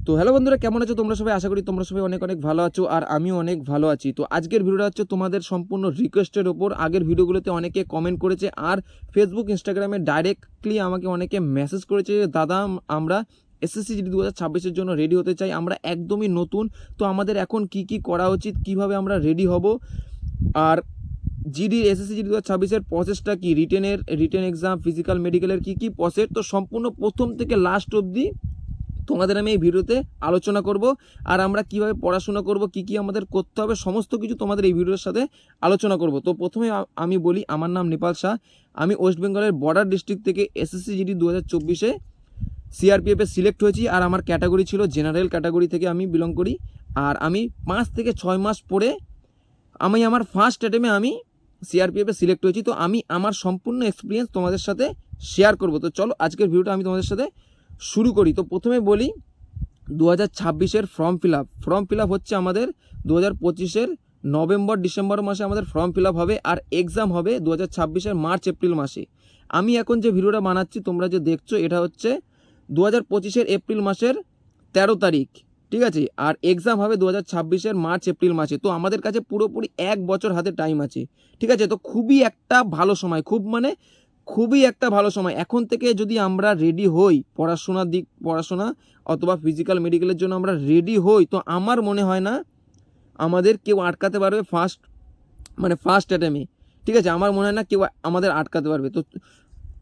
তো হ্যালো বন্ধুরা, কেমন আছো তোমরা সবাই? আশা করি তোমরা সবাই অনেক অনেক ভালো আছো আর আমিও অনেক ভালো আছি। তো আজকের ভিডিওটা হচ্ছে তোমাদের সম্পূর্ণ রিকোয়েস্টের ওপর। আগের ভিডিওগুলোতে অনেকে কমেন্ট করেছে আর ফেসবুক ইনস্টাগ্রামে ডাইরেক্টলি আমাকে অনেকে মেসেজ করেছে, দাদা আমরা এসএসসি জিডি 2026-এর জন্য রেডি হতে চাই, আমরা একদমই নতুন, তো আমাদের এখন কি কি করা উচিত, কিভাবে আমরা রেডি হব, আর জিডি এসএসসি জিডি 2026-এর প্রসেসটা কি, রিটেন এক্সাম, ফিজিক্যাল মেডিকেলের কি কি প্রসেস, তো সম্পূর্ণ প্রথম থেকে লাস্ট অবধি তোমাদের আমি এই ভিডিওতে আলোচনা করব। আর আমরা কিভাবে পড়াশোনা করব, কি কি আমাদের করতে হবে, সমস্ত কিছু তোমাদের এই ভিডিওর সাথে আলোচনা করব। তো প্রথমে আমি বলি, আমার নাম নেপাল শাহ, আমি ওয়েস্ট বেঙ্গলের বর্ডার ডিস্ট্রিক্ট থেকে এসএসসি জিডি 2024-এ সিআরপিএফে সিলেক্ট হয়েছি। আর আমার ক্যাটাগরি ছিল জেনারেল ক্যাটাগরি থেকে আমি বিলং করি। আর আমি 5 থেকে 6 মাস পরে আমি আমার ফার্স্ট অ্যাটেম্পে আমি সিআরপিএফে সিলেক্ট হয়েছি। তো আমি আমার সম্পূর্ণ এক্সপিরিয়েন্স তোমাদের সাথে শেয়ার করব। তো চলো আজকের ভিডিওটা আমি তোমাদের সাথে শুরু করি। তো প্রথমে বলি 2026-এর ফর্ম ফিল আপ হচ্ছে আমাদের 2025-এর নভেম্বর ডিসেম্বর মাসে আমাদের ফর্ম ফিল আপ হবে। আর এক্সাম হবে 2026-এর মার্চ এপ্রিল মাসে। আমি এখন যে ভিডিওটা বানাচ্ছি, তোমরা যে দেখছো, এটা হচ্ছে 2025-এর এপ্রিল মাসের 13 তারিখ, ঠিক আছে। আর এক্সাম হবে 2026-এর মার্চ এপ্রিল মাসে। তো আমাদের কাছে পুরোপুরি 1 বছর হাতে টাইম আছে, ঠিক আছে। তো খুবই একটা ভালো সময়, খুবই একটা ভালো সময়। এখন থেকে যদি আমরা রেডি হই পড়াশোনা অথবা ফিজিক্যাল মেডিকেলের জন্য আমরা রেডি হই, তো আমার মনে হয় না আমাদের কেউ আটকাতে পারবে ফার্স্ট অ্যাটেম্পে, ঠিক আছে। আমার মনে হয় না কেউ আমাদের আটকাতে পারবে।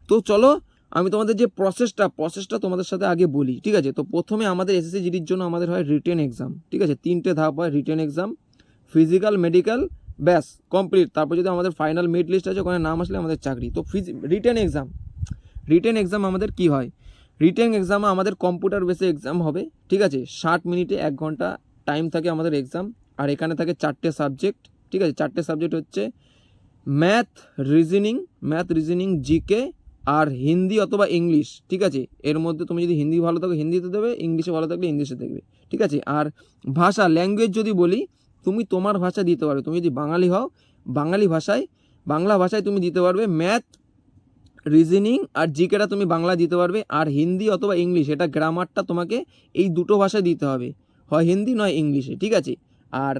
তো চলো আমি তোমাদের যে প্রসেসটা তোমাদের সাথে আগে বলি, ঠিক আছে। তো প্রথমে আমাদের এসএসসি জিডির জন্য আমাদের হয় রিটেন এক্সাম, ঠিক আছে। 3টে ধাপ হয়, রিটেন এক্সাম, ফিজিক্যাল মেডিকেল, ব্যাস কমপ্লিট। তারপর যদি আমাদের ফাইনাল মেরিট লিস্ট আছে, ওখানে নাম আসলে আমাদের চাকরি। তো রিটেন এক্সাম আমাদের কি হয়, রিটেন এক্সামে আমাদের কম্পিউটার বেসে এক্সাম হবে, ঠিক আছে। 60 মিনিটে 1 ঘন্টা টাইম থাকে আমাদের এক্সাম। আর এখানে থাকে 4টে সাবজেক্ট, ঠিক আছে। 4টে সাবজেক্ট হচ্ছে ম্যাথ, রিজনিং, জিকে আর হিন্দি অথবা ইংলিশ, ঠিক আছে। এর মধ্যে তুমি যদি হিন্দি ভালো থাকো হিন্দিতে দেবে, ইংলিশে ভালো থাকলে ইংলিশে দেখবে, ঠিক আছে। আর ভাষা, ল্যাঙ্গুয়েজ যদি বলি, তুমি তোমার ভাষা দিতে পারবে। তুমি যদি বাঙালি হও, বাংলা ভাষায় তুমি দিতে পারবে। ম্যাথ, রিজনিং আর জিকেটা তুমি বাংলা দিতে পারবে। আর হিন্দি অথবা ইংলিশ, এটা গ্রামারটা তোমাকে এই দুটো ভাষায় দিতে হবে, হয় হিন্দি নয় ইংলিশে, ঠিক আছে। আর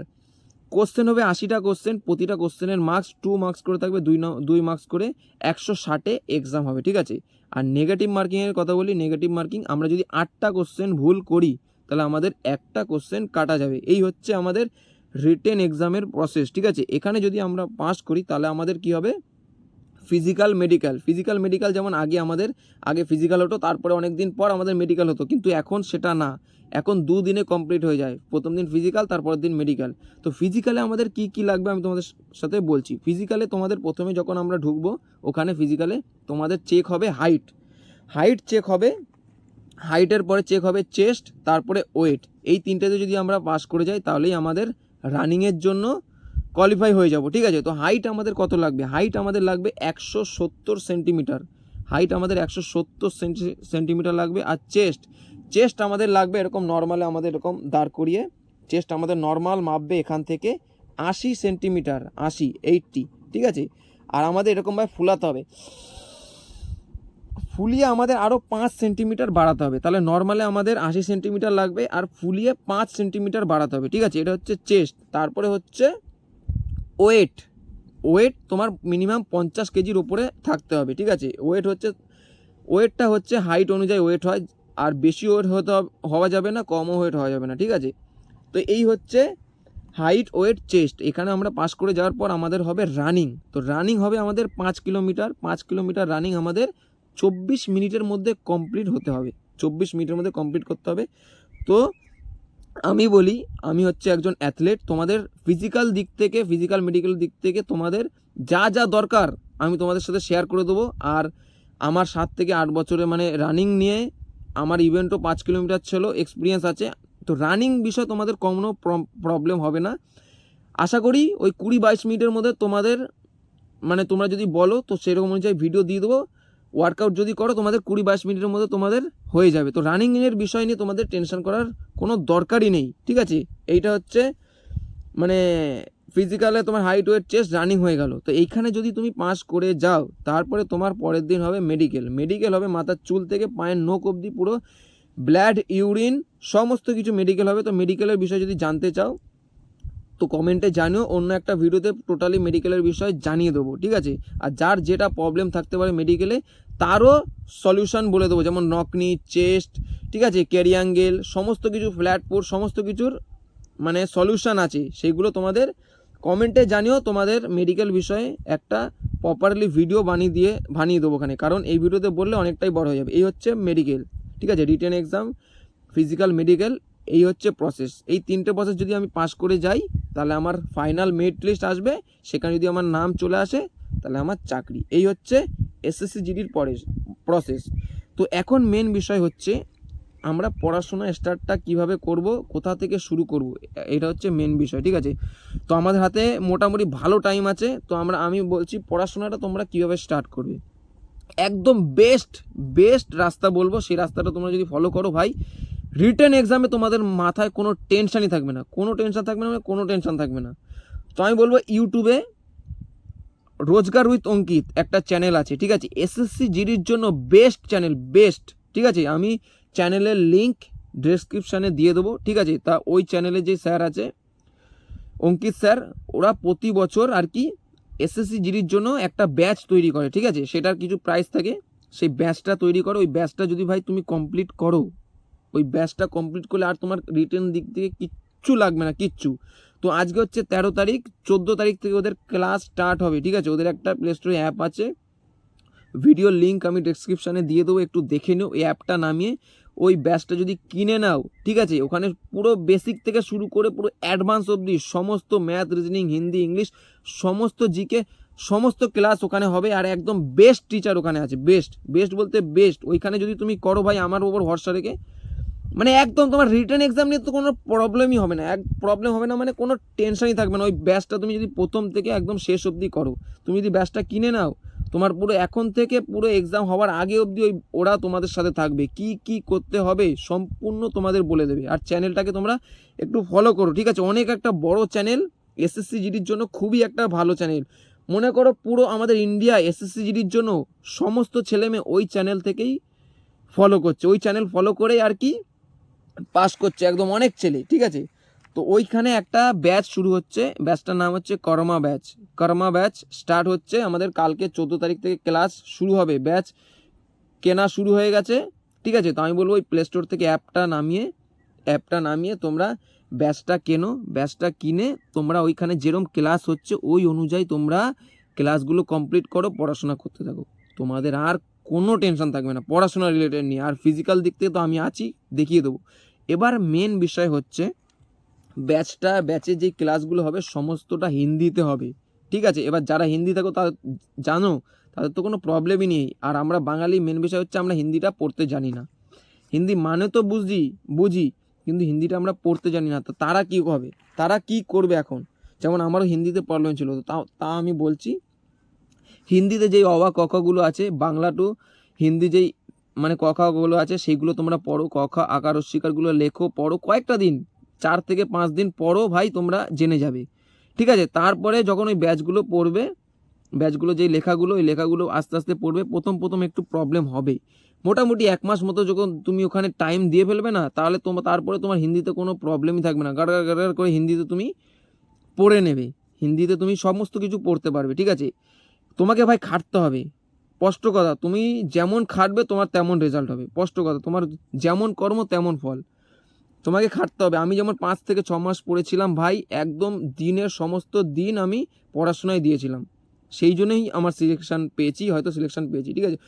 কোশ্চেন হবে 80টা কোশ্চেন, প্রতিটা কোশ্চেনের মার্কস 2 মার্কস করে থাকবে, 2 মার্কস করে, 160-এ এক্সাম হবে, ঠিক আছে। আর নেগেটিভ মার্কিংয়ের কথা বলি, নেগেটিভ মার্কিং আমরা যদি 8টা কোশ্চেন ভুল করি, তাহলে আমাদের একটা কোশ্চেন কাটা যাবে। এই হচ্ছে আমাদের রিটেন এক্সামের প্রসেস, ঠিক আছে। এখানে যদি আমরা পাস করি, তাহলে আমাদের কি হবে, ফিজিক্যাল মেডিকেল যেমন আগে ফিজিক্যাল হতো, তারপরে অনেক দিন পর আমাদের মেডিকেল হতো, কিন্তু এখন সেটা না, এখন 2 দিনে কমপ্লিট হয়ে যায়। প্রথম দিন ফিজিক্যাল, তারপরের দিন মেডিকেল। তো ফিজিক্যালে আমাদের কি কি লাগবে আমি তোমাদের সাথে বলছি। ফিজিক্যালে তোমাদের প্রথমে যখন আমরা ঢুকবো, ওখানে ফিজিক্যালে তোমাদের চেক হবে হাইট চেক হবে, হাইটের পরে চেক হবে চেস্ট, তারপরে ওয়েট। এই 3টেতে যদি আমরা পাস করে যাই, তাহলেই আমাদের রানিংয়ের জন্য কোয়ালিফাই হয়ে যাব, ঠিক আছে। তো হাইট আমাদের কত লাগবে, হাইট আমাদের লাগবে 170 সেন্টিমিটার, হাইট আমাদের 170 সেন্টিমিটার লাগবে। আর চেস্ট আমাদের লাগবে এরকম নর্মালে, আমাদের এরকম দাঁড় করিয়ে চেস্ট আমাদের নর্মাল মাপবে এখান থেকে 80 সেন্টিমিটার, 80 ঠিক আছে। আর আমাদের এরকমভাবে ফুলাতে হবে, ফুলিয়ে আমাদের আরও 5 সেন্টিমিটার বাড়াতে হবে। তাহলে নর্মালে আমাদের 80 সেন্টিমিটার লাগবে, আর ফুলিয়ে 5 সেন্টিমিটার বাড়াতে হবে, ঠিক আছে। এটা হচ্ছে চেস্ট। তারপরে হচ্ছে ওয়েট তোমার মিনিমাম 50 কেজির উপরে থাকতে হবে, ঠিক আছে। ওয়েটটা হচ্ছে হাইট অনুযায়ী ওয়েট হয়, আর বেশি ওয়েট হওয়া যাবে না, কমও ওয়েট হওয়া যাবে না, ঠিক আছে। তো এই হচ্ছে হাইট, ওয়েট, চেস্ট। এখানে আমরা পাস করে যাওয়ার পর আমাদের হবে রানিং। তো রানিং হবে আমাদের 5 কিলোমিটার রানিং আমাদের 24 মিনিটের মধ্যে কমপ্লিট হতে হবে, 24 মিনিটের মধ্যে কমপ্লিট করতে হবে। তো আমি বলি, আমি হচ্ছে একজন অ্যাথলেট। তোমাদের ফিজিক্যাল মেডিকেল দিক থেকে তোমাদের যা যা দরকার আমি তোমাদের সাথে শেয়ার করে দেবো। আর আমার 7 থেকে 8 বছরে রানিং নিয়ে আমার ইভেন্টও 5 কিলোমিটার ছিল, এক্সপিরিয়েন্স আছে। তো রানিং বিষয় তোমাদের কোনো প্রবলেম হবে না। আশা করি ওই 20-22 মিনিটের মধ্যে তোমাদের তোমরা যদি বলো, তো সেরকম অনুযায়ী ভিডিও দিয়ে দেবো। ওয়ার্কআউট যদি করো, তোমাদের 20-22 মিনিটের মধ্যে তোমাদের হয়ে যাবে। তো রানিংয়ের বিষয় নিয়ে তোমাদের টেনশন করার কোনো দরকারই নেই, ঠিক আছে। এইটা হচ্ছে ফিজিক্যালে তোমার হাইট, ওয়েট, চেস্ট, রানিং হয়ে গেল। তো এইখানে যদি তুমি পাস করে যাও, তারপরে তোমার পরের দিন হবে মেডিকেল হবে মাথার চুল থেকে পায়ের নখ অবধি পুরো ব্লাড, ইউরিন, সমস্ত কিছু মেডিকেল হবে। তো মেডিকেলের বিষয়ে যদি জানতে চাও তো কমেন্টে জানিও, অন্য একটা ভিডিওতে টোটালি মেডিকেলের বিষয়ে জানিয়ে দেবো, ঠিক আছে। আর যার যেটা প্রবলেম থাকতে পারে মেডিকেলে তারও সলিউশন বলে দেবো, যেমন নকনি, চেস্ট, ঠিক আছে, ক্যারিয়াঙ্গেল, সমস্ত কিছু ফ্ল্যাটফুট, সমস্ত কিছুর মানে সলিউশন আছে, সেইগুলো তোমাদের কমেন্টে জানিও। তোমাদের মেডিকেল বিষয়ে একটা প্রপারলি ভিডিও বানিয়ে দেবো ওখানে, কারণ এই ভিডিওতে বললে অনেকটাই বড় হয়ে যাবে। এই হচ্ছে মেডিকেল, ঠিক আছে, রিটেন এক্সাম, ফিজিক্যাল, মেডিকেল, এই হচ্ছে প্রসেস। এই তিনটে প্রসেস যদি আমি পাস করে যাই তাহলে আমার ফাইনাল মেরিট লিস্ট আসবে, সেখানে যদি আমার নাম চলে আসে তাহলে আমার চাকরি। এই হচ্ছে এসএসসি জিডির প্রসেস। তো এখন মেন বিষয় হচ্ছে আমরা পড়াশোনা স্টার্টটা কিভাবে করব, কোথা থেকে শুরু করব, এটা হচ্ছে মেন বিষয়, ঠিক আছে। তো আমাদের হাতে মোটামুটি ভালো টাইম আছে। তো আমি বলছি পড়াশোনাটা তোমরা কিভাবে স্টার্ট করবে, একদম বেস্ট রাস্তা বলবো, সেই রাস্তাটা তোমরা যদি ফলো করো ভাই, রিটেন এক্সামে তোমাদের মাথায় কোনো টেনশনই থাকবে না, কোনো টেনশন থাকবে না, মানে কোনো টেনশন থাকবে না। তো আমি বলবো ইউটিউবে রোজগার উইথ অঙ্কিত একটা চ্যানেল আছে, ঠিক আছে, এসএসসি জিডির জন্য বেস্ট চ্যানেল, বেস্ট, ঠিক আছে। আমি চ্যানেলের লিঙ্ক ডেসক্রিপশানে দিয়ে দেবো, ঠিক আছে। তা ওই চ্যানেলে যে স্যার আছে অঙ্কিত স্যার, ওরা প্রতি বছর আর কি এসএসসি জিডির জন্য একটা ব্যাচ তৈরি করে, ঠিক আছে, সেটার কিছু প্রাইস থাকে, সেই ব্যাচটা তৈরি করো। ওই ব্যাচটা যদি ভাই তুমি কমপ্লিট করো, ওই ব্যাচটা কমপ্লিট করলে আর তোমার রিটেন দিক থেকে কিচ্ছু লাগবে না, কিচ্ছু। তো আজকে হচ্ছে 13 তারিখ, 14 তারিখ থেকে ওদের ক্লাস স্টার্ট হবে, ঠিক আছে। ওদের একটা প্লে স্টোরে অ্যাপ আছে, ভিডিও লিঙ্ক আমি ডেসক্রিপশানে দিয়ে দেবো, একটু দেখে নিও। এই অ্যাপটা নামিয়ে ওই ব্যাচটা যদি কিনে নাও, ঠিক আছে, ওখানে পুরো বেসিক থেকে শুরু করে পুরো অ্যাডভান্স অবধি সমস্ত ম্যাথ, রিজনিং, হিন্দি, ইংলিশ, সমস্ত জিকে, সমস্ত ক্লাস ওখানে হবে। আর একদম বেস্ট টিচার ওখানে আছে, বেস্ট বলতে বেস্ট। ওইখানে যদি তুমি করো ভাই, আমার উপর ভরসা রেখে, মানে একদম তোমার রিটেন এক্সাম নিয়ে তো কোনো প্রবলেমই হবে না, প্রবলেম হবে না, মানে কোনো টেনশনই থাকবে না। ওই ব্যাচটা তুমি যদি প্রথম থেকে একদম শেষ অবধি করো, তুমি যদি ব্যাচটা কিনে নাও, তোমার পুরো এখন থেকে পুরো এক্সাম হওয়ার আগে অবধি ওরা তোমাদের সাথে থাকবে, কি কি করতে হবে সম্পূর্ণ তোমাদের বলে দেবে। আর চ্যানেলটাকে তোমরা একটু ফলো করো, ঠিক আছে, অনেক একটা বড় চ্যানেল, এসএসসি জিডির জন্য খুবই একটা ভালো চ্যানেল। মনে করো পুরো আমাদের ইন্ডিয়া এসএসসি জিডির জন্য সমস্ত ছেলেমেয়ে ওই চ্যানেল থেকেই ফলো করছে, ওই চ্যানেল ফলো করেই আর কি পাস করছে একদম অনেক ছেলে, ঠিক আছে। তো ওইখানে একটা ব্যাচ শুরু হচ্ছে, ব্যাচটার নাম হচ্ছে কর্মা ব্যাচ স্টার্ট হচ্ছে আমাদের কালকে 14 তারিখ থেকে ক্লাস শুরু হবে। ব্যাচ কেনা শুরু হয়ে গেছে, ঠিক আছে। তো আমি বলবো ওই প্লে স্টোর থেকে অ্যাপটা নামিয়ে তোমরা ব্যাচটা কেনো, ব্যাচটা কিনে তোমরা ওইখানে যেরকম ক্লাস হচ্ছে ওই অনুযায়ী তোমরা ক্লাসগুলো কমপ্লিট করো, পড়াশোনা করতে থাকো, তোমাদের আর কোনো টেনশন থাকবে না পড়াশোনা রিলেটেড নিয়ে। আর ফিজিক্যাল দিক থেকে তো আমি আছি, দেখিয়ে দেবো। এবার মেন বিষয় হচ্ছে ব্যাচে যে ক্লাসগুলো হবে সমস্তটা হিন্দিতে হবে, ঠিক আছে। এবার যারা হিন্দি থাকো তা জানো, তাদের তো কোনো প্রবলেমই নেই। আর আমরা বাঙালি, মেন বিষয় হচ্ছে আমরা হিন্দিটা পড়তে জানি না। হিন্দি মানে তো বুঝি, কিন্তু হিন্দিটা আমরা পড়তে জানি না। তো তারা কী হবে, তারা কি করবে এখন? যেমন আমারও হিন্দিতে প্রবলেম ছিল, তো তা আমি বলছি হিন্দিতে যেই অবা কখগুলো আছে, বাংলা টু হিন্দি যেই মানে কখগুলো আছে সেইগুলো তোমরা পড়ো, আকার অস্বীকারগুলো লেখো, পড়ো, কয়েকটা দিন, 4 থেকে 5 দিন পড়ো ভাই, তোমরা জেনে যাবে, ঠিক আছে। তারপরে যখন ওই ব্যাচগুলো পড়বে, ব্যাচগুলো যেই লেখাগুলো, ওই লেখাগুলো আস্তে আস্তে পড়বে, প্রথম একটু প্রবলেম হবে। মোটামুটি 1 মাস মতো যখন তুমি ওখানে টাইম দিয়ে ফেলবে না, তাহলে তারপরে তোমার হিন্দিতে কোনো প্রবলেমই থাকবে না, গাড় করে হিন্দিতে তুমি পড়ে নেবে, হিন্দিতে তুমি সমস্ত কিছু পড়তে পারবে, ঠিক আছে। তোমাকে ভাই খাটতে হবে, স্পষ্ট কথা, তুমি যেমন খাটবে তোমার তেমন রেজাল্ট হবে, স্পষ্ট কথা, তোমার যেমন কর্ম তেমন ফল, তোমাকে খাটতে হবে। আমি যেমন 5 থেকে 6 মাস পড়েছিলাম ভাই, একদম দিনের সমস্ত দিন আমি পড়াশোনায় দিয়েছিলাম, সেই জন্যই আমার সিলেকশান পেয়েছি, ঠিক আছে।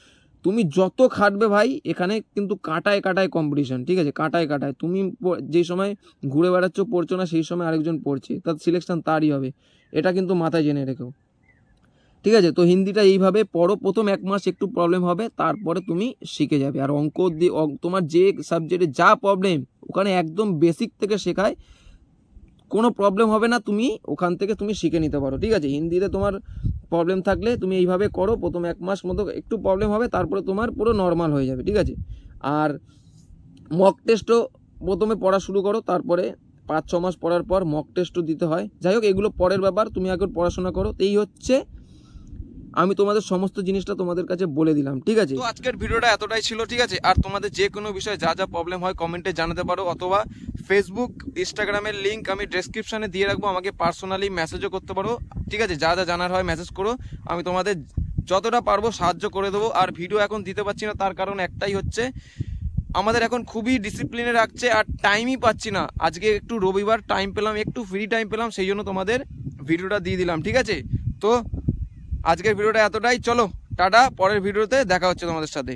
তুমি যত খাটবে ভাই, এখানে কিন্তু কাটায় কম্পিটিশন, ঠিক আছে, কাটায় তুমি যেই সময় ঘুরে বেড়াচ্ছ পড়ছো না, সেই সময় আরেকজন পড়ছে, তার সিলেকশান তারই হবে, এটা কিন্তু মাথায় জেনে রেখো, ঠিক আছে। তো হিন্দিটা এইভাবে পড়ো, প্রথম 1 মাস একটু প্রবলেম হবে, তারপরে তুমি শিখে যাবে। আর অঙ্ক দিয়ে তোমার যে সাবজেক্টে যা প্রবলেম ওখানে একদম বেসিক থেকে শেখায়, কোনো প্রবলেম হবে না, তুমি ওখান থেকে তুমি শিখে নিতে পারো, ঠিক আছে। হিন্দিতে তোমার প্রবলেম থাকলে তুমি এইভাবে করো, প্রথম 1 মাস মতো একটু প্রবলেম হবে, তারপরে তোমার পুরো নর্মাল হয়ে যাবে, ঠিক আছে। আর মক টেস্টও প্রথমে পড়া শুরু করো, তারপরে 5-6 মাস পড়ার পর মক টেস্টও দিতে হয়। যাই হোক, এগুলো পরের ব্যাপার, তুমি আগে পড়াশোনা করো। তো এই হচ্ছে আমি তোমাদের সমস্ত জিনিসটা তোমাদের কাছে বলে দিলাম, ঠিক আছে? তো আজকের ভিডিওটা এতটাই ছিল, ঠিক আছে? আর তোমাদের যে কোনো বিষয়ে যা যা প্রবলেম হয় কমেন্টে জানাতে পারো, অথবা ফেসবুক ইনস্টাগ্রামের লিঙ্ক আমি ডেসক্রিপশানে দিয়ে রাখবো, আমাকে পার্সোনালি মেসেজও করতে পারো, ঠিক আছে? যা যা জানার হয় মেসেজ করো, আমি তোমাদের যতটা পারবো সাহায্য করে দেবো। আর ভিডিও এখন দিতে পারছি না, তার কারণ একটাই হচ্ছে আমাদের এখন খুবই ডিসিপ্লিনে রাখছে আর টাইমই পাচ্ছি না। আজকে একটু রবিবার টাইম পেলাম, একটু ফ্রি টাইম পেলাম, সেই জন্য তোমাদের ভিডিওটা দিয়ে দিলাম, ঠিক আছে? তো আজকের ভিডিওটা এতটাই, চলো টাটা, পরের ভিডিওতে দেখা হচ্ছে তোমাদের সাথে।